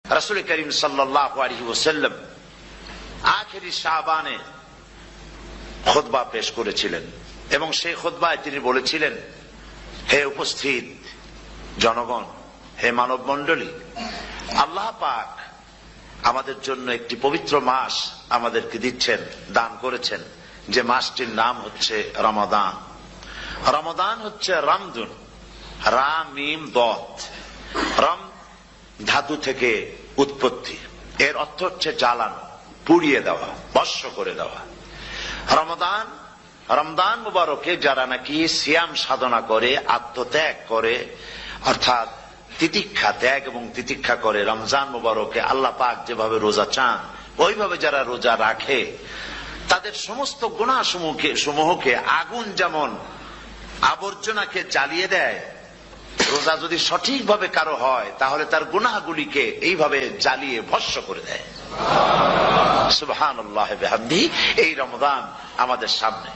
রাসূল করিম সাল্লাল্লাহু আলাইহি ওয়াসাল্লাম আখেরি শাবানে খুতবা পেশ করেছিলেন এবং সেই খুতবায় তিনি বলেছিলেন, হে উপস্থিত জনগণ, হে মানব মণ্ডলী, আল্লাহ পাক আমাদের জন্য একটি পবিত্র মাস আমাদেরকে দিচ্ছেন, দান করেছেন, যে মাসটির নাম হচ্ছে রমাদান। রমাদান হচ্ছে রামদুন, রা মিম দত, রম ধাতু থেকে উৎপত্তি, এর অর্থ হচ্ছে জ্বালানো, পুড়িয়ে দেওয়া, ভস্ম করে দেওয়া। রমাদান, রমজান মুবারকে যারা নাকি সিয়াম সাধনা করে, আত্মত্যাগ করে, অর্থাৎ তিতিক্ষা, ত্যাগ এবং তিতিক্ষা করে, রমজান মুবারকে আল্লাহ পাক যেভাবে রোজা চান ওইভাবে যারা রোজা রাখে, তাদের সমস্ত গুনাহ সমূহকে আগুন যেমন আবর্জনাকে জ্বালিয়ে দেয়, রোজা যদি সঠিকভাবে কারো হয় তাহলে তার গুনাহগুলিকে এইভাবে জ্বালিয়ে ভস্ম করে দেয়। সুবহানাল্লাহ ওয়া বিহামদিহি। এই রমাদান আমাদের সামনে।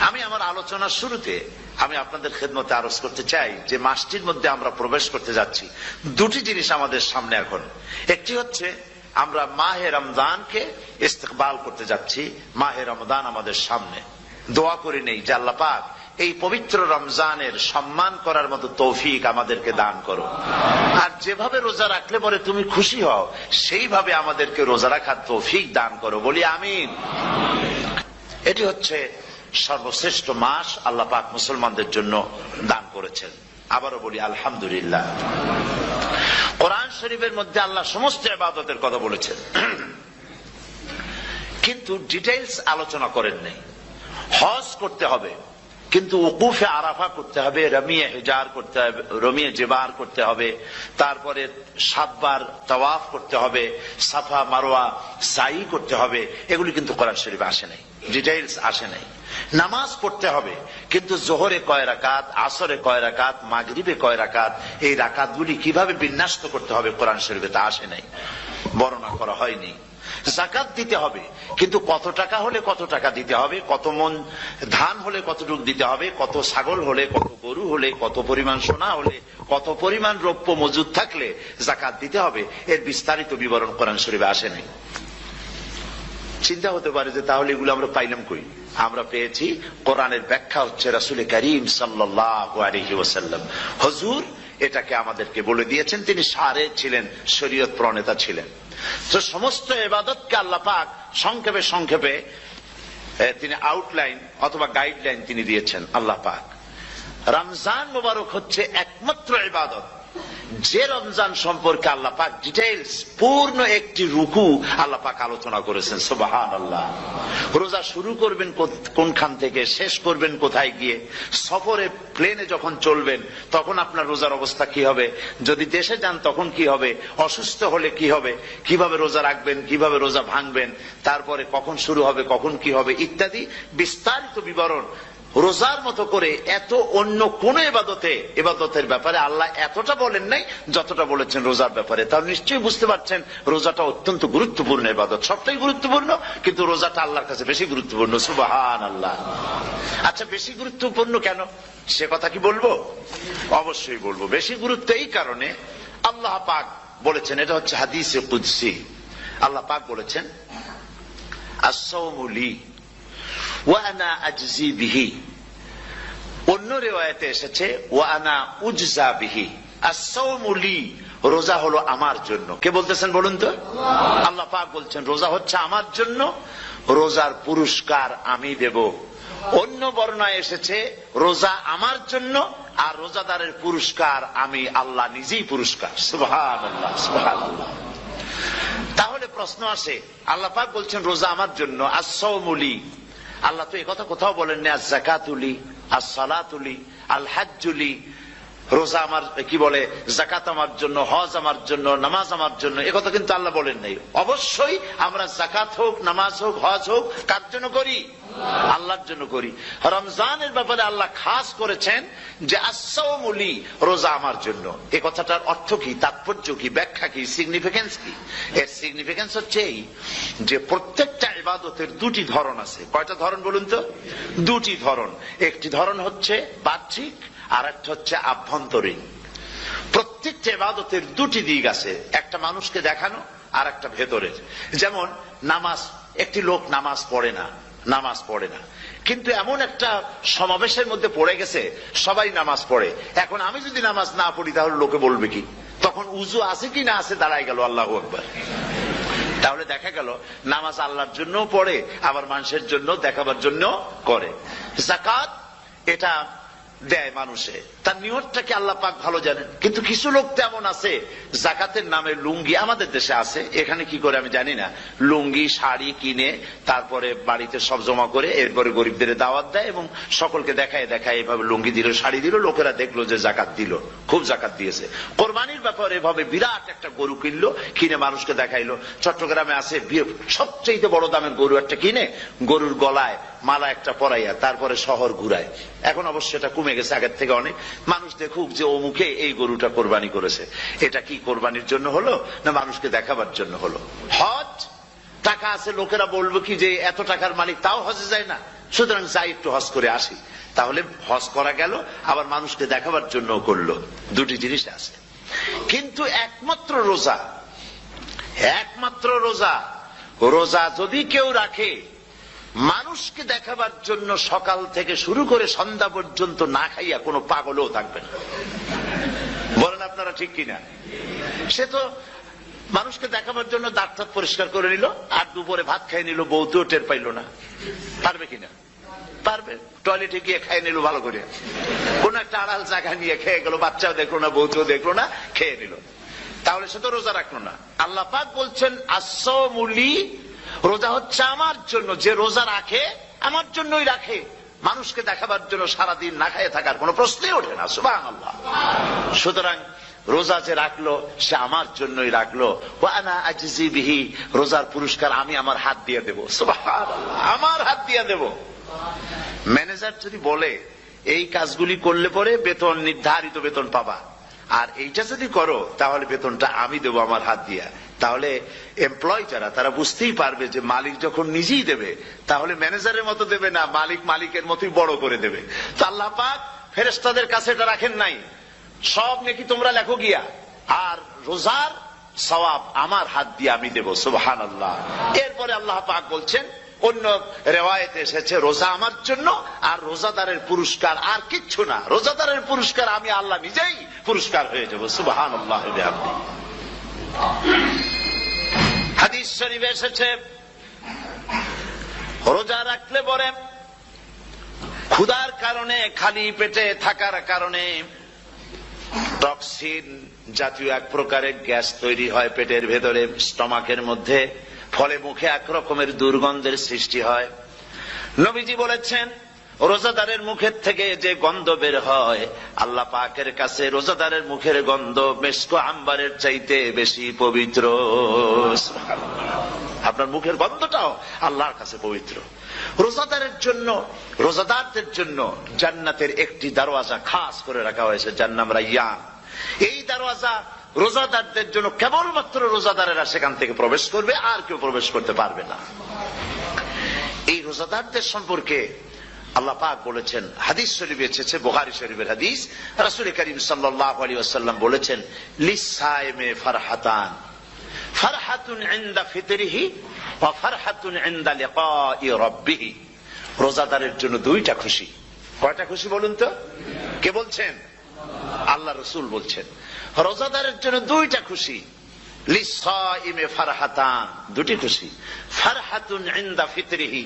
আমি আমার আলোচনার শুরুতে আমি আপনাদের খেদমতে আরজ করতে চাই যে মাসটির মধ্যে আমরা প্রবেশ করতে যাচ্ছি, দুটি জিনিস আমাদের সামনে এখন। একটি হচ্ছে আমরা মাহে রমজানকে ইস্তেকবাল করতে যাচ্ছি, মাহে রমজান আমাদের সামনে। দোয়া করে নেই যে আল্লাহ পাক এই পবিত্র রমজানের সম্মান করার মতো তৌফিক আমাদেরকে দান করো, আর যেভাবে রোজা রাখলে পরে তুমি খুশি হও সেইভাবে আমাদেরকে রোজা রাখার তৌফিক দান করো, বলি আমিন। এটি হচ্ছে সর্বশ্রেষ্ঠ মাস আল্লাহ পাক মুসলমানদের জন্য দান করেছেন। আবারও বলি আলহামদুলিল্লাহ। কোরআন শরীফের মধ্যে আল্লাহ সমস্ত ইবাদতের কথা বলেছেন, কিন্তু ডিটেইলস আলোচনা করেন নাই। হজ করতে হবে, কিন্তু উকুফে আরাফা করতে হবে, রমিয়ে হিজার করতে হবে, রমিয়ে জিবার করতে হবে, তারপরে 7 বার তাওয়াফ করতে হবে, সাফা মারওয়া সাই করতে হবে। এগুলি কিন্তু কোরআন শরীফে আসে নাই, ডিটেইলস আসে নাই। নামাজ পড়তে হবে, কিন্তু জোহরে কয় রাকাত, আসরে কয় রাকাত, মাগরিবে কয় রাকাত, এই রাকাতগুলি কিভাবে বিন্যস্ত করতে হবে কোরআন শরীফে তা আসে নাই, বর্ণনা করা হয়নি। যাকাত দিতে হবে, কিন্তু কত টাকা হলে কত টাকা দিতে হবে, কত মন ধান হলে কতটুকু দিতে হবে, কত ছাগল হলে, কত গরু হলে, কত পরিমাণ সোনা হলে, কত পরিমাণ রৌপ্য মজুদ থাকলে যাকাত দিতে হবে, এর বিস্তারিত বিবরণ কোরআন শরীফে আসে নাই। চিন্তা হতে পারে যে তাহলে এগুলো আমরা পাইলাম কই? আমরা পেয়েছি কোরআনের ব্যাখ্যা হচ্ছে রাসূল করিম সাল্লাল্লাহু আলাইহি ওয়াসাল্লাম। হুজুর এটাকে আমাদেরকে বলে দিয়েছেন, তিনি সারে ছিলেন, শরীয়ত প্রণেতা ছিলেন। তো সমস্ত ইবাদতকে আল্লাহ পাক সংক্ষেপে সংক্ষেপে তিনি আউটলাইন অথবা গাইডলাইন তিনি দিয়েছেন আল্লাহ পাক। রমজান মুবারক হচ্ছে একমাত্র ইবাদত যে রমজান সম্পর্কে আল্লাহ পাক ডিটেইলস পূর্ণ একটি রুকু আল্লাহ পাক আলোচনা করেছেন। সুবহানাল্লাহ। রোজা শুরু করবেন কোনখান থেকে, শেষ করবেন কোথায় গিয়ে, সফরে প্লেনে যখন চলবেন তখন আপনার রোজার অবস্থা কি হবে, যদি দেশে যান তখন কি হবে, অসুস্থ হলে কি হবে, কিভাবে রোজা রাখবেন, কিভাবে রোজা ভাঙবেন, তারপরে কখন শুরু হবে, কখন কি হবে ইত্যাদি বিস্তারিত বিবরণ। রোজার মতো করে এত অন্য কোন ইবাদতের ব্যাপারে আল্লাহ এতটা বলেন নাই যতটা বলেছেন রোজার ব্যাপারে। তাহলে নিশ্চয়ই বুঝতে পারছেন রোজাটা অত্যন্ত গুরুত্বপূর্ণ ইবাদত। সবটাই গুরুত্বপূর্ণ, কিন্তু রোজাটা আল্লাহর কাছে বেশি গুরুত্বপূর্ণ। সুবহানাল্লাহ। আচ্ছা, বেশি গুরুত্বপূর্ণ কেন সে কথা কি বলবো? অবশ্যই বলবো। বেশি গুরুত্ব এই কারণে, আল্লাহ পাক বলেছেন, এটা হচ্ছে হাদিসে কুদসি। আল্লাহ পাক বলেছেন, আস-সাওমু লি ওয়া আনা আজজি বিহি। অন্য রিওয়ায়াতে এসেছে ওয়া আনা উজজা বিহি। আস-সাওমু লি, রোজা হলো আমার জন্য। কে বলতেছেন বলুন তো? আল্লাহ পাক বলছেন রোজা হচ্ছে আমার জন্য, রোজার পুরস্কার আমি দেব। অন্য বর্ণনায় এসেছে রোজা আমার জন্য আর রোজাদারের পুরস্কার আমি আল্লাহ নিজেই পুরস্কার। সুবহানাল্লাহ, সুবহানাল্লাহ। তাহলে প্রশ্ন আসে, আল্লাহ পাক বলছেন রোজা আমার জন্য, আস-সাওমু লি। আল্লাহ তো একথা কোথাও বলেননি আজ-যাকাতুলি, আস-সালাতুলি, আল-হাজ্জুলি। রোজা আমার কি বলে, যাকাত আমার জন্য, হজ আমার জন্য, নামাজ আমার জন্য, একথা কিন্তু আল্লাহ বলেন নাই। অবশ্যই আমরা যাকাত হোক, নামাজ হোক, হজ হোক কার জন্য করি? আল্লাহর জন্য করি। রমজানের ব্যাপারে আল্লাহ খাস করেছেন যে আস-সাওমু লি, রোজা আমার জন্য। এই কথাটার অর্থ কি, তাৎপর্য কি, ব্যাখ্যা কি, সিগনিফিকেন্স কি? এর সিগনিফিকেন্স হচ্ছে এই যে প্রত্যেকটা ইবাদতের দুটি ধরন আছে। কয়টা ধরন বলুন তো? দুটি ধরন। একটি ধরন হচ্ছে বাহ্যিক, আর একটা হচ্ছে আভ্যন্তরীণ। প্রত্যেকটা ইবাদতের দুটি দিক আছে, একটা মানুষকে দেখানো আর একটা ভেতরের। যেমন নামাজ, একটি লোক নামাজ পড়ে না, কিন্তু এমন একটা সমাবেশের মধ্যে পড়ে গেছে সবাই নামাজ পড়ে। এখন আমি যদি নামাজ না পড়ি তাহলে লোকে বলবে কি? তখন উজু আছে কি না আছে দাঁড়ায় গেল আল্লাহু আকবার। তাহলে দেখা গেল নামাজ আল্লাহর জন্য পড়ে, আবার মানুষের জন্য দেখাবার জন্য করে। যাকাত এটা দেয় মানুষে, তার নিয়তটাকে আল্লাহ পাক ভালো জানেন। কিন্তু কিছু লোক তেমন আছে যাকাতের নামে লুঙ্গি, আমাদের দেশে আছে, এখানে কি করে আমি জানি না, লুঙ্গি শাড়ি কিনে তারপরে বাড়িতে সব জমা করে এরপরে গরিবদের দাওয়াত দেয় এবং সকলকে দেখায় এভাবে লুঙ্গি দিল, শাড়ি দিল, লোকেরা দেখলো যে জাকাত দিল, খুব জাকাত দিয়েছে। কোরবানির ব্যাপারে এভাবে বিরাট একটা গরু কিনলো, কিনে মানুষকে দেখাইলো। চট্টগ্রামে আছে সবচেয়ে বড় দামের গরু একটা কিনে গরুর গলায় মালা একটা পরাইয়া তারপরে শহর ঘুরায়। এখন অবশ্য এটা কমে গেছে আগের থেকে অনেক। মানুষ দেখুক যে অমুকে এই গরুটা কোরবানি করেছে। এটা কি কোরবানির জন্য হলো না মানুষকে দেখাবার জন্য হলো? হজ, টাকা আছে, লোকেরা বলবো কি যে এত টাকার মালিক তাও হজে যায় না, সুতরাং যাই একটু হজ করে আসি। তাহলে হজ করা গেল, আবার মানুষকে দেখাবার জন্য করলো। দুটি জিনিস আছে। কিন্তু একমাত্র রোজা যদি কেউ রাখে মানুষকে দেখাবার জন্য সকাল থেকে শুরু করে সন্ধ্যা পর্যন্ত না খাইয়া কোনো পাগলও থাকবে না। বলেন আপনারা ঠিক কিনা? সে তো মানুষকে দেখাবার জন্য দাঁত পরিষ্কার করে নিল আর দুপুরে ভাত খাই নিল, বউতেও টের পাইল না। পারবে কিনা? পারবে। টয়লেটে গিয়ে খাই নিল ভালো করে, কোন একটা আড়াল জায়গা নিয়ে খেয়ে গেল, বাচ্চাও দেখলো না, বউতেও দেখলো না, খেয়ে নিল। তাহলে সে তো রোজা রাখলো না। আল্লাহ পাক বলছেন আসসামুলি, রোজা হচ্ছে আমার জন্য। যে রোজা রাখে আমার জন্যই রাখে, মানুষকে দেখাবার জন্য সারাদিন না খাইয়ে থাকার কোন প্রশ্নই ওঠে না। সুবহানাল্লাহ। সুতরাং রোজা যে রাখলো সে আমার জন্যই রাখলো। ওয়া আনা আজজি বিহি, রোজার পুরস্কার আমি আমার হাত দিয়ে দেব। সুবহানাল্লাহ, আমার হাত দিয়ে দেব। ম্যানেজার যদি বলে এই কাজগুলি করলে পরে বেতন, নির্ধারিত বেতন পাবা, আর এইটা যদি করো তাহলে বেতনটা আমি দেবো আমার হাত দিয়া, তাহলে এমপ্লয় যারা তারা বুঝতেই পারবে যে মালিক যখন নিজেই দেবে তাহলে ম্যানেজারের মতো দেবে না, মালিক মালিকের মতোই বড় করে দেবে। তো আল্লাহ পাক ফেরেশতাদের কাছে এটা রাখেন নাই, সব নাকি তোমরা লেখো গিয়া, আর রোজার সওয়াব আমার হাত দিয়ে আমি দেব। সুবহানাল্লাহ। এরপরে আল্লাহ পাক বলছেন, অন্য রিওয়ায়াতে এসেছে রোজা আমার জন্য, আর রোজাদারের পুরস্কার আর কিচ্ছু না, রোজাদারের পুরস্কার আমি আল্লাহ নিজেই পুরস্কার হয়ে যাব। সুবহানাল্লাহ। হাদিস শরীফে এসেছে রোজা রাখলে পরে ক্ষুধার কারণে, খালি পেটে থাকার কারণে টক্সিন জাতীয় এক প্রকারের গ্যাস তৈরি হয় পেটের ভেতরে, স্টমাকের মধ্যে, ফলে মুখে এক রকমের দুর্গন্ধের সৃষ্টি হয়। নবীজি বলেছেন রোজাদারের মুখের থেকে যে গন্ধ বের হয় আল্লাহ পাকের কাছে রোজাদারের মুখের গন্ধ মেশক আম্বারের চাইতে বেশি পবিত্র। আপনার মুখের গন্ধটাও আল্লাহর কাছে পবিত্র। রোজাদারদের জন্য জান্নাতের একটি দরওয়াজা খাস করে রাখা হয়েছে, যার নাম রায়্যান। এই দরওয়াজা রোজাদারদের জন্য, কেবলমাত্র রোজাদারেরা সেখান থেকে প্রবেশ করবে, আর কেউ প্রবেশ করতে পারবে না। এই রোজাদারদের সম্পর্কে আল্লাহ পাক বলেছেন, হাদিস শরীফে এসেছে, বুখারী শরীফের হাদিস, রাসূল করিম সাল্লাল্লাহু আলাইহি ওয়াসাল্লাম বলেছেন লিসাইমে ফারহাতান, ফারহাতুন ইনদা ফিতরিহি ওয়া ফারহাতুন ইনদা লিকাই রাব্বিহি। রোজাদারের জন্য দুইটা খুশি। কয়টা খুশি বলুন তো? কে বলছেন? আল্লাহ রাসূল বলছেন রোজাদারের জন্য দুইটা খুশি। লিসাইমে ফারহাতান, দুটি খুশি। ফারহাতুন ইনদা ফিতরিহি,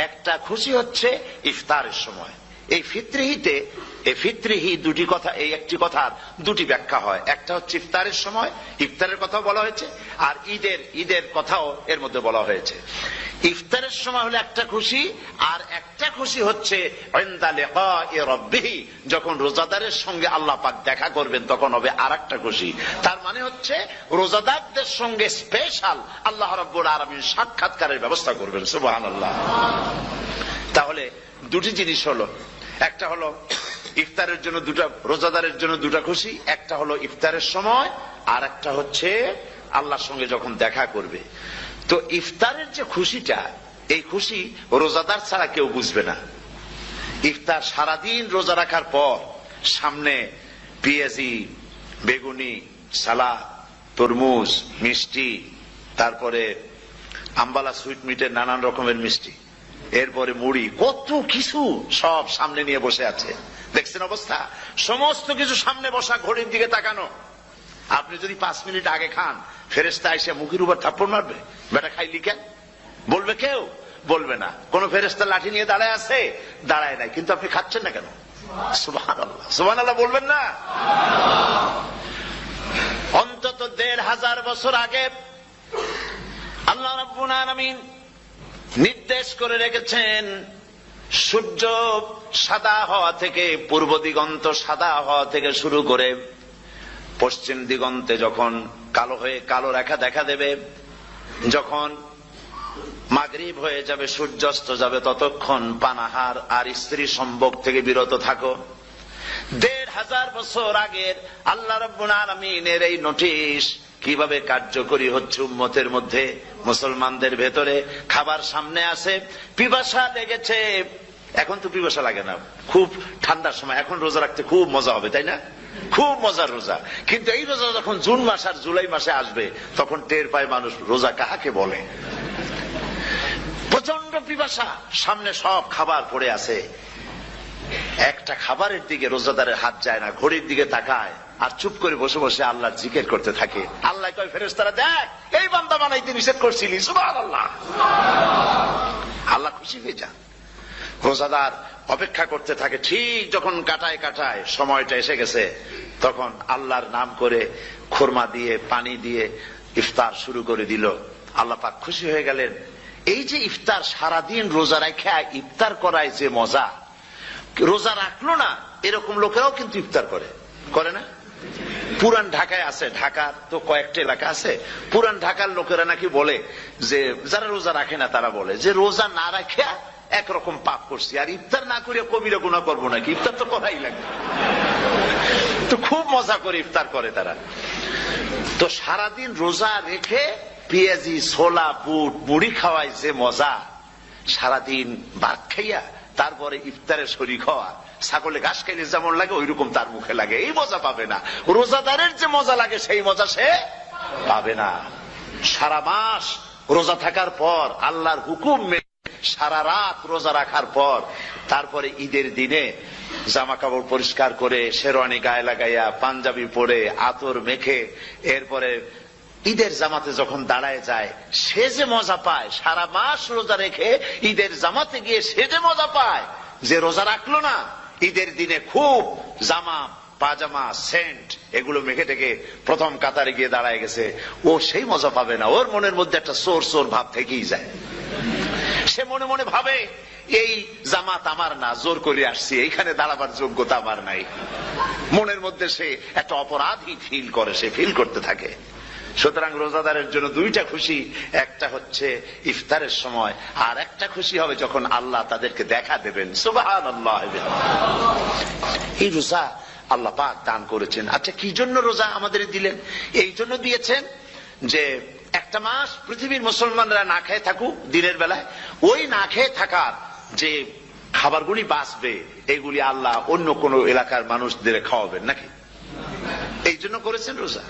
একটা খুশি হচ্ছে ইফতারের সময়। এই ফিতরিহি দুটি কথা, এই একটি কথার দুটি ব্যাখ্যা হয়। একটা হচ্ছে ইফতারের সময়, ইফতারের কথাও বলা হয়েছে, আর ঈদের কথাও এর মধ্যে বলা হয়েছে। ইফতারের সময় হলো একটা খুশি, আর একটা খুশি হচ্ছে ইনদা লিকাই রাব্বিহি, যখন রোজাদারের সঙ্গে আল্লাহ পাক দেখা করবেন তখন হবে আরেকটা খুশি। তার মানে হচ্ছে রোজাদারদের সঙ্গে স্পেশাল আল্লাহ রাব্বুল আলামিন সাক্ষাৎকারের ব্যবস্থা করবেন। সুবহানাল্লাহ। তাহলে দুটি জিনিস হলো, একটা হলো ইফতারের জন্য দুটা, রোজাদারের জন্য দুটা খুশি, একটা হলো ইফতারের সময়, আর একটা হচ্ছে আল্লাহর সঙ্গে যখন দেখা করবে। তো ইফতারের যে খুশিটা, এই খুশি রোজাদার ছাড়া কেউ বুঝবে না। ইফতার সারাদিন রোজা রাখার পর সামনে পেঁয়াজি, বেগুনি, সালাদ, তরমুজ, মিষ্টি, তারপরে আম্বালা সুইট মিটের নানান রকমের মিষ্টি, এরপরে মুড়ি, কত কিছু সব সামনে নিয়ে বসে আছে। দেখছেন অবস্থা? সমস্ত কিছু সামনে বসা, ঘড়ির দিকে তাকানো। আপনি যদি 5 মিনিট আগে খান, ফেরেশতা এসে মুখের উপর থাপ্পড় মারবে, বেটা খাইলি কেন বলবে? কেউ বলবে না। কোন ফেরেশতা লাঠি নিয়ে দাঁড়ায় আছে? দাঁড়ায় নাই, কিন্তু আপনি খাচ্ছেন না কেন? সুবহানাল্লাহ, সুবহানাল্লাহ বলবেন না? অন্তত 1500 বছর আগে আল্লাহ রাব্বুল আলামিন নির্দেশ করে রেখেছেন, সূর্য সাদা হওয়া থেকে, পূর্ব দিগন্ত সাদা হওয়া থেকে শুরু করে পশ্চিম দিগন্তে যখন কালো হয়ে কালো রেখা দেখা দেবে, যখন মাগরিব হয়ে যাবে, সূর্যাস্ত যাবে, ততক্ষণ পানাহার আর স্ত্রী সম্ভোগ থেকে বিরত থাকো। 1500 বছর আগের আল্লাহ রাব্বুল আলামিনের এই নোটিশ কিভাবে কার্যকরী হচ্ছে উম্মতের মধ্যে, মুসলমানদের ভেতরে। খাবার সামনে আছে, পিপাসা লেগেছে। এখন তো পিপাসা লাগে না, খুব ঠান্ডার সময়, এখন রোজা রাখতে খুব মজা হবে, তাই না? খুব মজার রোজা। কিন্তু এই রোজা যখন জুন মাস আর জুলাই মাসে আসবে, তখন টের পায় মানুষ রোজা কাহাকে বলে। প্রচন্ড পিপাসা, সামনে সব খাবার পড়ে আছে, একটা খাবারের দিকে রোজাদারের হাত যায় না, ঘড়ির দিকে তাকায় আর চুপ করে বসে বসে আল্লাহর জিকির করতে থাকে। আল্লাহ কয়, ফেরেশতারা দেখ, এই বান্দা বানাইতে নিষেধ করছিলি, সুবহানাল্লাহ। আল্লাহ খুশি হয়ে যান। রোজাদার অপেক্ষা করতে থাকে, ঠিক যখন কাটায় কাটায় সময়টা এসে গেছে, তখন আল্লাহর নাম করে খুরমা দিয়ে, পানি দিয়ে ইফতার শুরু করে দিল। আল্লাহ পাক খুশি হয়ে গেলেন। এই যে ইফতার, সারাদিন রোজা রাখা ইফতার করায় যে মজা, রোজা রাখলো না এরকম লোকেরাও কিন্তু ইফতার করে, করে না? পুরান ঢাকায় আছে, ঢাকার তো কয়েকটা এলাকা আছে, পুরান ঢাকার লোকেরা নাকি বলে যে, যারা রোজা রাখে না তারা বলে যে, রোজা না রাখে একরকম পাপ করছি, আর ইফতার না করে কবিরা গুনাহ করবো নাকি, ইফতার তো করাই লাগে। তো খুব মজা করে ইফতার করে তারা। তো সারাদিন রোজা রেখে পেঁয়াজি, ছোলা, বুট, মুড়ি খাওয়ায় যে মজা, সারাদিন ভাত খাইয়া তারপরে ইফতারে শরীক হওয়া, ছাগলে ঘাস খাইলে যেমন লাগে ওই রকম তার মুখে লাগে, এই মজা পাবে না। রোজাদারের যে মজা লাগে সেই মজা সে পাবে না। সারা মাস রোজা থাকার পর, আল্লাহর হুকুম মেনে সারা রাত রোজা রাখার পর, তারপরে ঈদের দিনে জামা কাপড় পরিষ্কার করে, শেরওয়ানি গায়ে লাগাইয়া, পাঞ্জাবি পরে, আতর মেখে, এরপরে ঈদের জামাতে যখন দাঁড়ায় যায়, সে যে মজা পায়, সারা মাস রোজা রেখে ঈদের জামাতে গিয়ে সে যে মজা পায়, যে রোজা রাখলো না, ঈদের দিনে খুব জামা, পাজামা, সেন্ট এগুলো মেখে টেকে প্রথম কাতারে গিয়ে দাঁড়ায় গেছে, ও সেই মজা পাবে না। ওর মনের মধ্যে একটা চোর চোর ভাব থেকেই যায়। সে মনে মনে ভাবে, এই জামাত আমার না, জোর করে আসছি, এইখানে দাঁড়াবার যোগ্যতা আমার নাই। মনের মধ্যে সে একটা অপরাধী ফিল করে, সে ফিল করতে থাকে। সুতরাং রোজাদারের জন্য দুইটা খুশি, একটা হচ্ছে ইফতারের সময়, আর একটা খুশি হবে যখন আল্লাহ তাদেরকে দেখা দেবেন। সুবহানাল্লাহ। এই রোজা আল্লাহ পাক দান করেছেন। আচ্ছা, কি জন্য রোজা আমাদের দিলেন? এই জন্য দিয়েছেন যে একটা মাস পৃথিবীর মুসলমানরা না খেয়ে থাকুক দিনের বেলায়, ওই না খেয়ে থাকার যে খাবারগুলি বাঁচবে, এগুলি আল্লাহ অন্য কোন এলাকার মানুষদের খাওয়াবেন নাকি? এই জন্য করেছেন রোজা,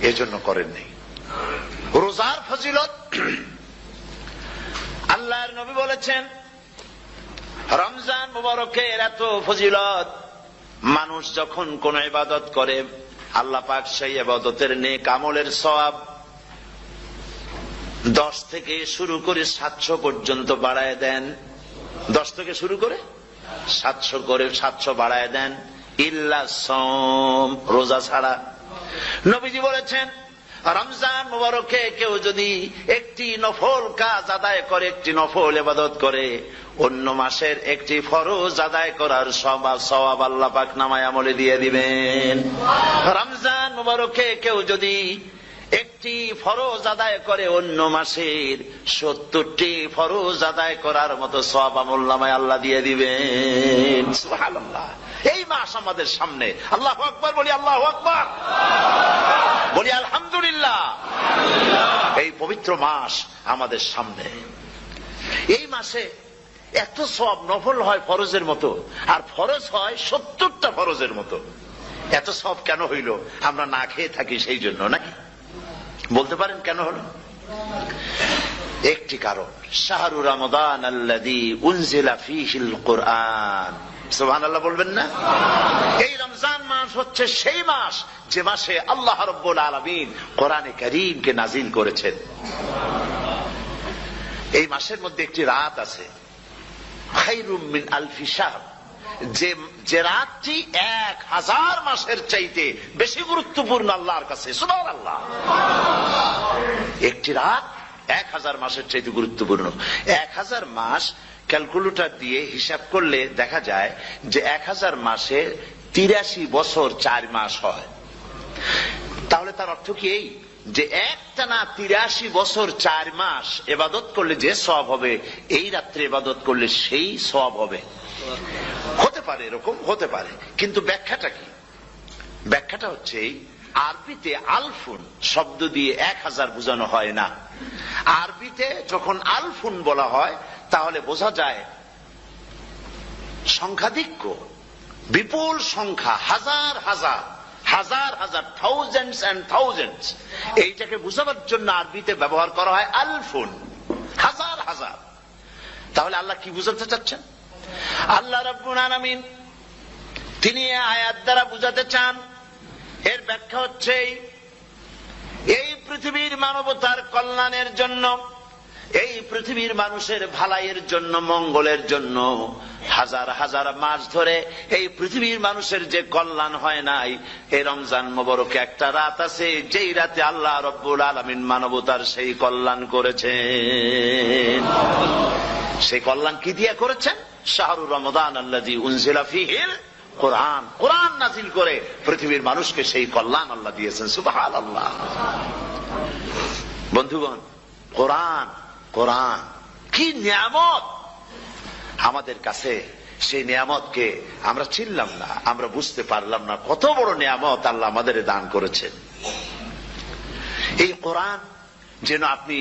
এই জন্য করেন নাই। রোজার ফজিলত আল্লাহর নবী বলেছেন, রমজান মুবারকের এত ফজিলত, মানুষ যখন কোন ইবাদত করে, আল্লাহ পাক সেই ইবাদতের নেক আমলের সওয়াব 10 থেকে শুরু করে 700 পর্যন্ত বাড়ায় দেন। 10 থেকে শুরু করে 700 করে 700 বাড়ায় দেন, ইল্লা সাওম, রোজা ছাড়া। নবীজি বলেছেন, রমজান মুবারকে কেউ যদি একটি নফল কাজ আদায় করে, একটি নফল ইবাদত করে, অন্য মাসের একটি ফরজ আদায় করার সওয়াব আল্লাহ পাক নামায় আমলে দিয়ে দিবেন। রমজান মুবারকে কেউ যদি একটি ফরজ আদায় করে, অন্য মাসের 70টি ফরজ আদায় করার মতো সওয়াব আমলনামায় আল্লাহ দিয়ে দিবেন। সুবহানাল্লাহ। এই মাস আমাদের সামনে, আল্লাহু আকবার বলি, আল্লাহু আকবার বলি, আলহামদুলিল্লাহ। এই পবিত্র মাস আমাদের সামনে। এই মাসে এত সওয়াব, নফল হয় ফরজের মতো, আর ফরজ হয় 70টা ফরজের মতো। এত সওয়াব কেন হইল? আমরা না খেয়ে থাকি সেই জন্য নাকি? বলতে পারেন কেন হলো? একটি কারণ, শাহরু রমাদান আল্লাযী উনজিলা ফীহিল কুরআন। সুবহানাল্লাহ বলবেন না? এই রমজান মাস হচ্ছে সেই মাস যে মাসে আল্লাহ রাব্বুল আলামিন কোরআনে কারীমকে নাযিল করেছেন। এই মাসের মধ্যে একটি রাত আছে, খায়রুম মিন আলফি শাহর, যে রাতটি 1000 মাসের চাইতে বেশি গুরুত্বপূর্ণ আল্লাহর কাছে। সুবহানাল্লাহ। একটি রাত 1000 মাসের চাইতে গুরুত্বপূর্ণ। 1000 মাস ক্যালকুলেটর দিয়ে হিসাব করলে দেখা যায় যে 1000 মাসে 83 বছর 4 মাস হয়। তাহলে তার অর্থ কি এই যে একটানা 83 বছর 4 মাস ইবাদত করলে যে সওয়াব হবে, এই রাত্রে ইবাদত করলে সেই সওয়াব হবে? হতে পারে, এরকম হতে পারে, কিন্তু ব্যাখ্যাটা কি? ব্যাখ্যাটা হচ্ছে আরবিতে আলফুন শব্দ দিয়ে 1000 বোঝানো হয় না। আরবিতে যখন আলফুন বলা হয় তাহলে বোঝা যায় সংখ্যাধিক্য, বিপুল সংখ্যা, হাজার হাজার, হাজার হাজার, থাউজেন্ডস এন্ড থাউজেন্ডস। এইটাকে বোঝাবার জন্য আরবিতে ব্যবহার করা হয় আলফুন, হাজার হাজার। তাহলে আল্লাহ কি বুঝাতে চাচ্ছেন? আল্লাহ রাব্বুল আলামিন তিনি আয়াত দ্বারা বুঝাতে চান, এর ব্যাখ্যা হচ্ছে এই পৃথিবীর মানবতার কল্যাণের জন্য, এই পৃথিবীর মানুষের ভালাইয়ের জন্য, মঙ্গলের জন্য হাজার হাজার মাস ধরে এই পৃথিবীর মানুষের যে কল্যাণ হয় নাই, এই রমজান মোবারকে একটা রাত আছে যেই রাতে আল্লাহ রাব্বুল আলামিন মানবতার সেই কল্যাণ করেছেন। সেই কল্যাণ কি দিয়ে করেছেন? শাহরু রমাদান আল্লাযী উনজিলা ফীহিল কোরআন, কোরআন নাযিল করে পৃথিবীর মানুষকে সেই কল্যাণ আল্লাহ দিয়েছেন। সুবহানাল্লাহ। বন্ধুগণ, কোরআন, কোরআন কি নিয়ামত আমাদের কাছে! সেই নিয়ামতকে আমরা চিনলাম না, আমরা বুঝতে পারলাম না কত বড় নিয়ামত আল্লাহ আমাদের দান করেছেন। এই কোরআন যেন আপনি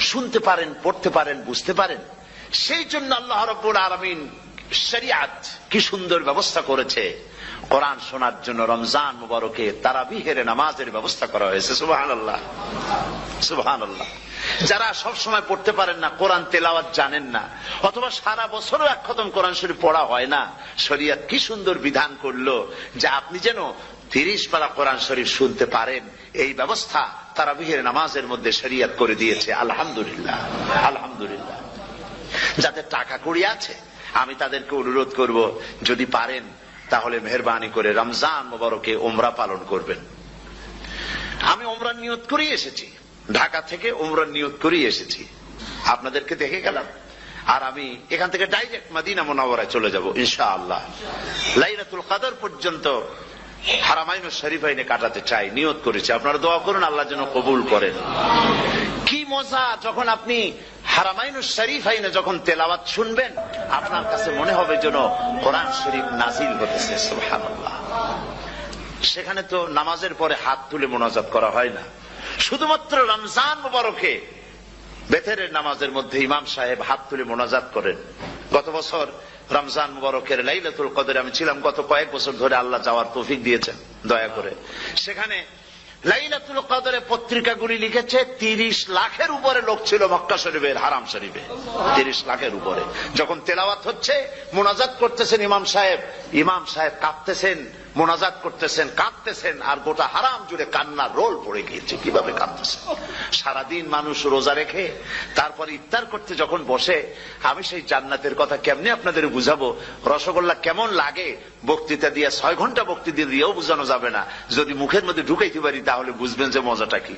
শুনতে পারেন, পড়তে পারেন, বুঝতে পারেন, সেই জন্য আল্লাহ রাব্বুল আলামিন শরিয়াত কি সুন্দর ব্যবস্থা করেছে। কোরআন শোনার জন্য রমজান মুবারকে তারাবিহের নামাজের ব্যবস্থা করা হয়েছে। সুবহানাল্লাহ, সুবহানাল্লাহ। যারা সব সময় পড়তে পারেন না, কোরআন তেলাওয়াত জানেন না, অথবা সারা বছরও এক খতম কোরআন শরীফ পড়া হয় না, শরিয়ত কি সুন্দর বিধান করলো যে আপনি যেন 30 পারা কোরআন শরীফ শুনতে পারেন। এই ব্যবস্থা তারাবিহের নামাজের মধ্যে শরিয়ত করে দিয়েছে। আলহামদুলিল্লাহ, আলহামদুলিল্লাহ। যাদের টাকা কড়ি আছে আমি তাদেরকে অনুরোধ করব, যদি পারেন তাহলে মেহেরবানি করে রমজান মুবারকে উমরা পালন করবেন। আমি উমরার নিয়ত করে এসেছি, ঢাকা থেকে উমরার নিয়ত করে এসেছি, আপনাদেরকে দেখে গেলাম। আর আমি এখান থেকে ডাইরেক্ট মদিনা মুনাওয়ারায় চলে যাব ইনশাআল্লাহ। লাইলাতুল কদর পর্যন্ত হারামাইন শরীফাইনে কাটাতে চাই, নিয়ত করেছি। আপনারা দোয়া করুন আল্লাহ যেন কবুল করেন। কি মজা যখন আপনি হারামাইন শরীফাইনে যখন তেলাওয়াত শুনবেন, আপনার কাছে মনে হবে যেন কোরআন শরীফ নাজিল হতেছে। সুবহানাল্লাহ। সেখানে তো নামাজের পরে হাত তুলে মোনাজাত করা হয় না, শুধুমাত্র রমজান মুবারকে বেতেরের নামাজের মধ্যে ইমাম সাহেব হাত তুলে মোনাজাত করেন। গত বছর রমজান মুবারকের লাইলাতুল কদরে আমি ছিলাম, গত কয়েক বছর ধরে আল্লাহ যাওয়ার তৌফিক দিয়েছেন দয়া করে। সেখানে লাইলাতুল কদরে পত্রিকাগুলি লিখেছে 30 লাখের উপরে লোক ছিল মক্কা শরীফের, হারাম শরীফে 30 লাখের উপরে। যখন তেলাওয়াত হচ্ছে, মোনাজাত করতেছেন ইমাম সাহেব কাঁদতেছেন, মোনাজাত করতেছেন, কাঁদতেছেন, আর গোটা হারাম জুড়ে কান্নার রোল পড়ে গিয়েছে। কিভাবে কাঁদতেছেন! সারাদিন মানুষ রোজা রেখে তারপর ইফতার করতে যখন বসে, আমি সেই জান্নাতের কথা কেমনে আপনাদের বুঝাবো? রসগোল্লা কেমন লাগে বক্তৃতা দিয়ে 6 ঘন্টা বক্তৃতা দিয়েও বুঝানো যাবে না। যদি মুখের মধ্যে ঢুকাইতে পারি তাহলে বুঝবেন যে মজাটা কি।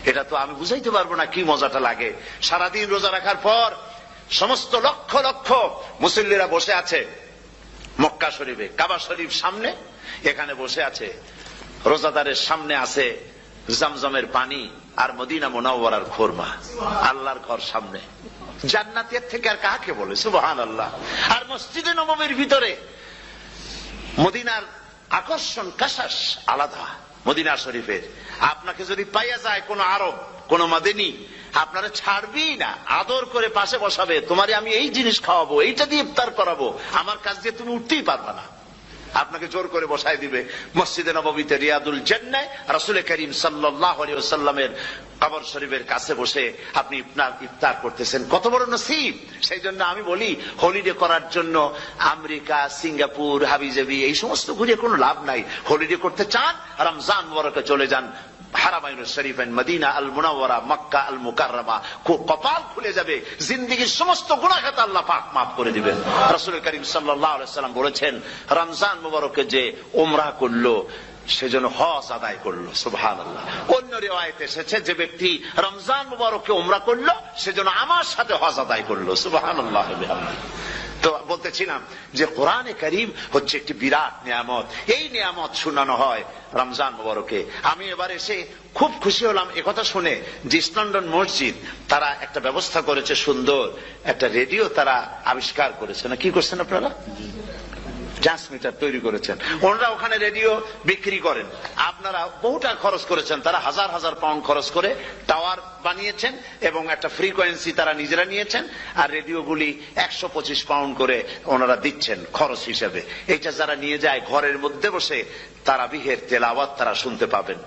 এটা তো আমি বুঝাইতে পারবো না কি মজাটা লাগে। সারাদিন রোজা রাখার পর সমস্ত লক্ষ লক্ষ মুসল্লিরা বসে আছে মক্কা শরীফে, কাবা শরীফ সামনে, এখানে বসে আছে। রোজাদারের সামনে আছে জমজমের পানি আর মদিনা মুনাওয়ারার খুরমা। আল্লাহর ঘর সামনে, জান্নাতের থেকে আর কাকে বলে! সুবহানাল্লাহ। আর মসজিদে নববীর ভিতরে মদিনার আকর্ষণ কাশাস আলাদা। মদিনা শরীফের আপনাকে যদি পাইয়া যায় কোন আরব, কোন মাদানী, আপনারা ছাড়বি না, আদর করে পাশে বসাবে, তোমারে আমি এই জিনিস খাওয়াবো, এইটা দিয়ে ইফতার করাবো, আমার কাছ দিয়ে তুমি উঠতেই পারবা না, আপনাকে জোর করে বসাই দিবে। মসজিদে নববীতে রিয়াদুল জান্নাহ রাসূল করিম সাল্লাল্লাহু আলাইহি ওয়াসাল্লামের কবর শরীফের কাছে বসে আপনি ইফতার করতেছেন, কত বড় নসিব। সেই জন্য আমি বলি, হলিডে করার জন্য আমেরিকা, সিঙ্গাপুর, হাবিজাবি এই সমস্ত ঘুরে কোনো লাভ নাই। হলিডে করতে চান, রমজান মুবারকে চলে যান হারামাইন শরীফাইন, মদিনা আল মুনাওয়ারা, মক্কা আল মুকাররমা, কপাল খুলে যাবে, জিন্দেগীর সমস্ত গুনাহ খাতা আল্লাহ পাক মাফ করে দিবেন। রাসূল করিম সাল্লাল্লাহু আলাইহি ওয়াসাল্লাম বলেছেন, রমজান মুবারকে যে উমরা করলো সেজন্য হজ আদায় করলো। সুবহানাল্লাহ। অন্য রিওয়ায়াতে এসেছে, যে ব্যক্তি রমজান মুবারকে উমরা করলো সেজন্য আমার সাথে হজ আদায় করলো। সুবহানাল্লাহ। তো বলতেছিলাম যে কোরআনে কারীম হচ্ছে একটি বিরাট নিয়ামত, এই নিয়ামত শোনানো হয় রমজান মুবারকে। আমি এবার এসে খুব খুশি হলাম একথা শুনে যে ইস্ট লন্ডন মসজিদ তারা একটা ব্যবস্থা করেছে, সুন্দর একটা রেডিও তারা আবিষ্কার করেছে। না কি করছেন আপনারা? ট্রান্সমিটার তৈরি করেছেন। ওনারা ওখানে রেডিও বিক্রি করেন, আপনারা বহুটা খরচ করেছেন, তারা হাজার হাজার পাউন্ড খরচ করে টাওয়ার বানিয়েছেন এবং একটা ফ্রিকোয়েন্সি তারা নিজেরা নিয়েছেন, আর রেডিওগুলি 125 পাউন্ড করে ওনারা দিচ্ছেন খরচ হিসেবে। এইটা যারা নিয়ে যায় ঘরের মধ্যে বসে তারাবিহের তেলাওয়াত তারা শুনতে পাবেন।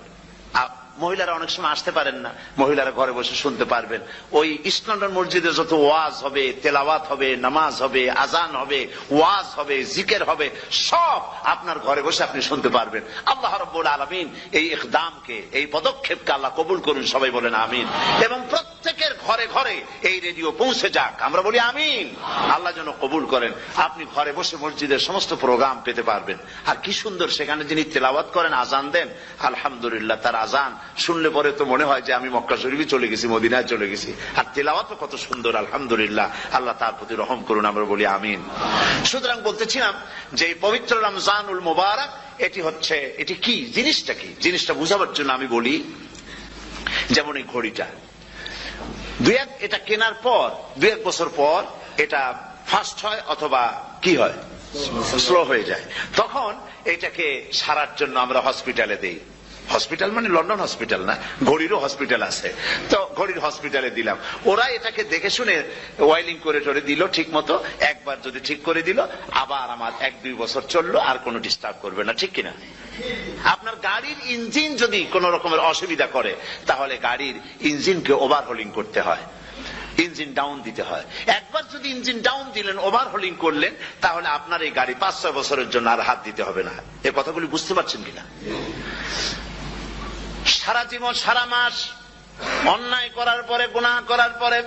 মহিলারা অনেক সময় আসতে পারেন না, মহিলারা ঘরে বসে শুনতে পারবেন। ওই ইস্ট লন্ডন মসজিদে যত ওয়াজ হবে, তেলাওয়াত হবে, নামাজ হবে, আজান হবে, ওয়াজ হবে, জিকির হবে, সব আপনার ঘরে বসে আপনি শুনতে পারবেন। আল্লাহ রাব্বুল আলামিন এই ইকদামকে, এই পদক্ষেপকে আল্লাহ কবুল করুন, সবাই বলেন আমিন। এবং প্রত্যেকের ঘরে ঘরে এই রেডিও পৌঁছে যাক, আমরা বলি আমিন। আল্লাহ যেন কবুল করেন। আপনি ঘরে বসে মসজিদের সমস্ত প্রোগ্রাম পেতে পারবেন। আর কি সুন্দর, সেখানে যিনি তেলাওয়াত করেন, আজান দেন, আলহামদুলিল্লাহ, তার আজান শুনলে পরে তো মনে হয় যে আমি মক্কা শরীফে চলে গেছি, মদিনায় চলে গেছি। আর তেলাওয়াত কত সুন্দর, আলহামদুলিল্লাহ। আল্লাহ তার প্রতি রহম করুন, আমরা বলি আমিন। সুতরাং বলতেছিলাম যে এই পবিত্র রমজানুল মুবারক, এটি কি, জিনিসটা কি, জিনিসটা বুঝাবার জন্য আমি বলি, যেমন এই ঘড়িটা এটা কেনার পর 2-1 বছর পর এটা ফাস্ট হয় অথবা কি হয়, স্লো হয়ে যায়। তখন এটাকে সারার জন্য আমরা হসপিটালে দেই। হসপিটাল মানে লন্ডন হসপিটাল না, ঘড়িরও হসপিটাল আছে। তো ঘড়ির হসপিটালে দিলাম, ওরা এটাকে দেখে শুনে ওয়াইলিং করে টরে দিল ঠিক মতো। একবার যদি ঠিক করে দিল, আবার আমার 1-2 বছর চললো, আর কোনো ডিস্টার্ব করবে না, ঠিক কিনা? আপনার গাড়ির ইঞ্জিন যদি কোন রকমের অসুবিধা করে, তাহলে গাড়ির ইঞ্জিনকে ওভারহোলিং করতে হয়, ইঞ্জিন ডাউন দিতে হয়। একবার যদি ইঞ্জিন ডাউন দিলেন, ওভারহোলিং করলেন, তাহলে আপনার এই গাড়ি 5-6 বছরের জন্য আর হাত দিতে হবে না। এই কথাগুলি বুঝতে পারছেন কিনা? সারা জীবন, সারা মাস অন্যায় করার পরে, গুনাহ করার পরে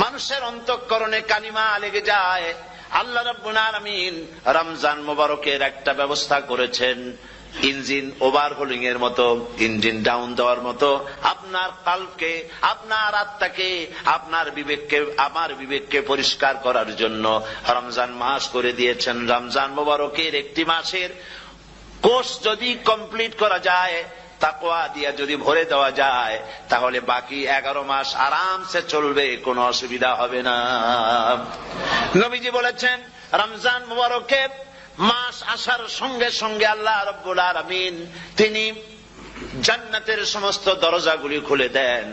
মানুষের অন্তঃকরণে কালিমা লেগে যায়। আল্লাহ রাব্বুল আলামিন রমজান মুবারকের একটা ব্যবস্থা করেছেন, ইঞ্জিন ওভারহোলিং এর মতো, ইঞ্জিন ডাউন দেওয়ার মতো। আপনার কালকে, আপনার আত্মাকে, আপনার বিবেককে, আমার বিবেককে পরিষ্কার করার জন্য রমজান মাস করে দিয়েছেন। রমজান মুবারকের একটি মাসের কোর্স যদি কমপ্লিট করা যায়, তাকওয়া দিয়া যদি ভরে দেওয়া যায়, তাহলে বাকি 11 মাস আরামসে চলবে, কোনো অসুবিধা হবে না। নবীজি বলেছেন, রমজান মুবারকে মাস আসার সঙ্গে সঙ্গে আল্লাহ রাব্বুল আলামিন তিনি জান্নাতের সমস্ত দরজাগুলি খুলে দেন,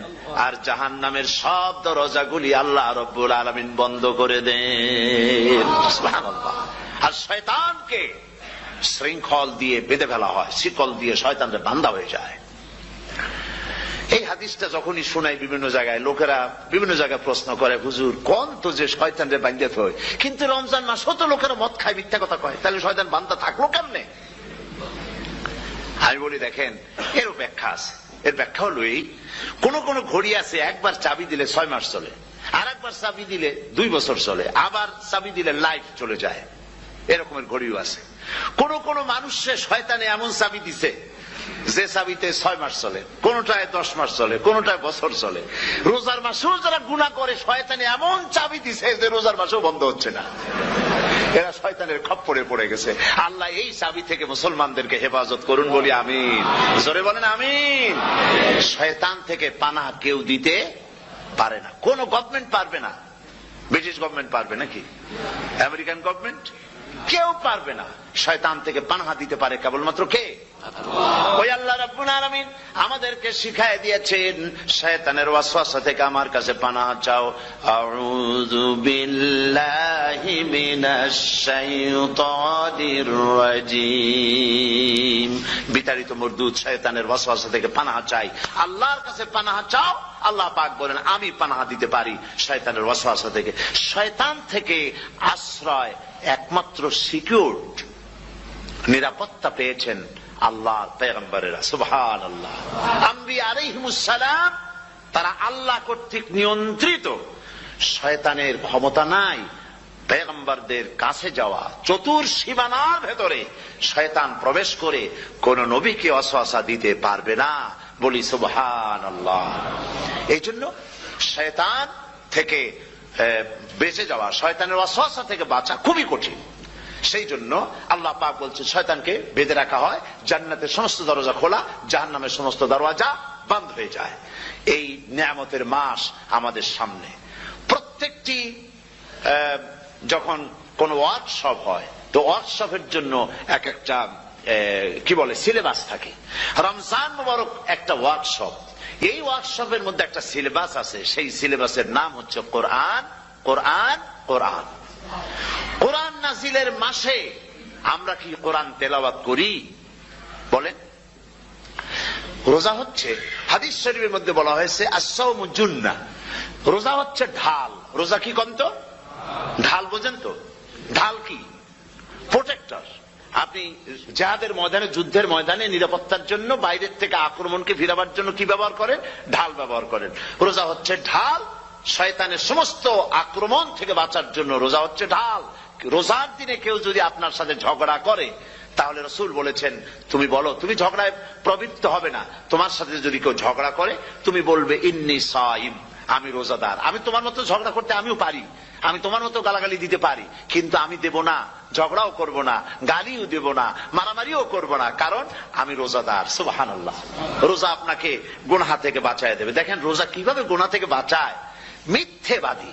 আর জাহান্নামের সব দরজাগুলি আল্লাহ রাব্বুল আলামিন বন্ধ করে দেন। সুবহানাল্লাহ। আর শয়তানকে শৃঙ্খল দিয়ে বেঁধে ফেলা হয়, শিকল দিয়ে শয়তানরা বান্ধা হয়ে যায়। এই হাদিসটা যখনই শোনাই বিভিন্ন জায়গায়, লোকেরা বিভিন্ন জায়গায় প্রশ্ন করে, হুজুর কোন তো যে শয়তানরে বান্ধা হয়, কিন্তু রমজান মাস হতো লোকেরা মদ খায়, মিথ্যা কথা কয়, তাহলে শয়তান বান্ধা থাকলো কেমনে? আমি বলি, দেখেন, এরও ব্যাখ্যা আছে। এর ব্যাখ্যা হলো এই, কোন কোন ঘড়ি আছে একবার চাবি দিলে 6 মাস চলে, আর একবার চাবি দিলে 2 বছর চলে, আবার চাবি দিলে লাইফ চলে যায়। এরকমের ঘড়িও আছে। কোন কোন মানুষের শয়তানে এমন চাবি দিছে যে চাবিতে 6 মাস চলে, কোনটায় 10 মাস চলে, কোনটায় বছর চলে। রোজার মাসেও যারা গুনাহ করে, শয়তানে এমন চাবি দিছে যে রোজার মাসেও বন্ধ হচ্ছে না। এরা শয়তানের খপ্পরে পড়ে গেছে। আল্লাহ এই চাবি থেকে মুসলমানদেরকে হেফাজত করুন, বলি আমিন। জোরে বলেন আমিন। শয়তান থেকে পানাহ কেউ দিতে পারে না, কোন গভর্নমেন্ট পারবে না। ব্রিটিশ গভর্নমেন্ট পারবে নাকি? American government? কেউ পারবে না। শয়তান থেকে পানাহ দিতে পারে কেবলমাত্র কে? ওই আল্লাহ রাব্বুল আলামিন আমাদেরকে শিখায় দিয়েছেন শয়তানের ওয়াসওয়াসা থেকে আমার কাছে পানাহ চাও। আউযু বিল্লাহি মিনাশ শাইতানির রাজিম। বিতাড়িত মরদুদ শয়তানের ওয়াসওয়াসা থেকে পানাহ চাই, আল্লাহর কাছে পানাহ চাও। আল্লাহ পাক বলেন আমি পানাহ দিতে পারি শয়তানের ওয়াসওয়াসা থেকে। শয়তান থেকে আশ্রয় একমাত্র সিকিউরড, নিরাপত্তা পেয়েছেন আল্লাহর পয়গম্বরেরা। সুবহানাল্লাহ। আম্বিয়া আলাইহিমুস সালাম তারা আল্লাহ কর্তৃক নিয়ন্ত্রিত, শয়তানের ক্ষমতা নাই পয়গম্বরদের কাছে যাওয়া। চতুর সীমানার ভেতরে শয়তান প্রবেশ করে কোন নবীকে ওয়াসওয়াসা দিতে পারবে না, বলি সুবহানাল্লাহ। এই জন্য শয়তান থেকে বেঁচে যাওয়া, শয়তানের ওয়াসওয়াসা থেকে বাঁচা খুবই কঠিন। সেই জন্য আল্লাহ পাক বলছেন শয়তানকে বেঁধে রাখা হয়, জান্নাতের সমস্ত দরজা খোলা, জাহান্নামের সমস্ত দরজা বন্ধ হয়ে যায়। এই নিয়ামতের মাস আমাদের সামনে। প্রত্যেকটি যখন কোন ওয়ার্কশপ হয়, তো ওয়ার্কশপের জন্য এক একটা কি বলে সিলেবাস থাকে। রমজান মুবারক একটা ওয়ার্কশপ। এই ওয়ার্কশপের মধ্যে একটা সিলেবাস আছে, সেই সিলেবাসের নাম হচ্ছে কোরআন। কোরআন কোরআন কোরআন নাজিলের মাসে আমরা কি কোরআন তেলাওয়াত করি? বলেন। রোজা হচ্ছে, হাদিস শরীফের মধ্যে বলা হয়েছে আস-সাওমু জুন্নাহ, রোজা হচ্ছে ঢাল। রোজা কি কন্ত? ঢাল। বোঝেন তো ঢাল কি? প্রোটেক্টর। আপনি জিহাদের ময়দানে, যুদ্ধের ময়দানে নিরাপত্তার জন্য, বাইরের থেকে আক্রমণকে ফিরাবার জন্য কি ব্যবহার করেন? ঢাল ব্যবহার করেন। রোজা হচ্ছে ঢাল, শয়তানের সমস্ত আক্রমণ থেকে বাঁচার জন্য রোজা হচ্ছে ঢাল। রোজার দিনে কেউ যদি আপনার সাথে ঝগড়া করে, তাহলে রাসূল বলেছেন তুমি বলো, তুমি ঝগড়ায় প্রবৃত্ত হবে না। তোমার সাথে যদি কেউ ঝগড়া করে, তুমি বলবে ইন্নী সাইম, আমি রোজাদার। আমি তোমার মতো ঝগড়া করতে আমিও পারি, আমি তোমার মতো গালাগালি দিতে পারি, কিন্তু আমি দেব না, ঝগড়াও করব না, গালিও দেব না, মারামারিও করব না, কারণ আমি রোজাদার। সুবহানাল্লাহ। রোজা আপনাকে গুনাহ থেকে বাঁচায় দেবে। দেখেন রোজা কিভাবে গুনাহ থেকে বাঁচায়। মিথ্যেবাদী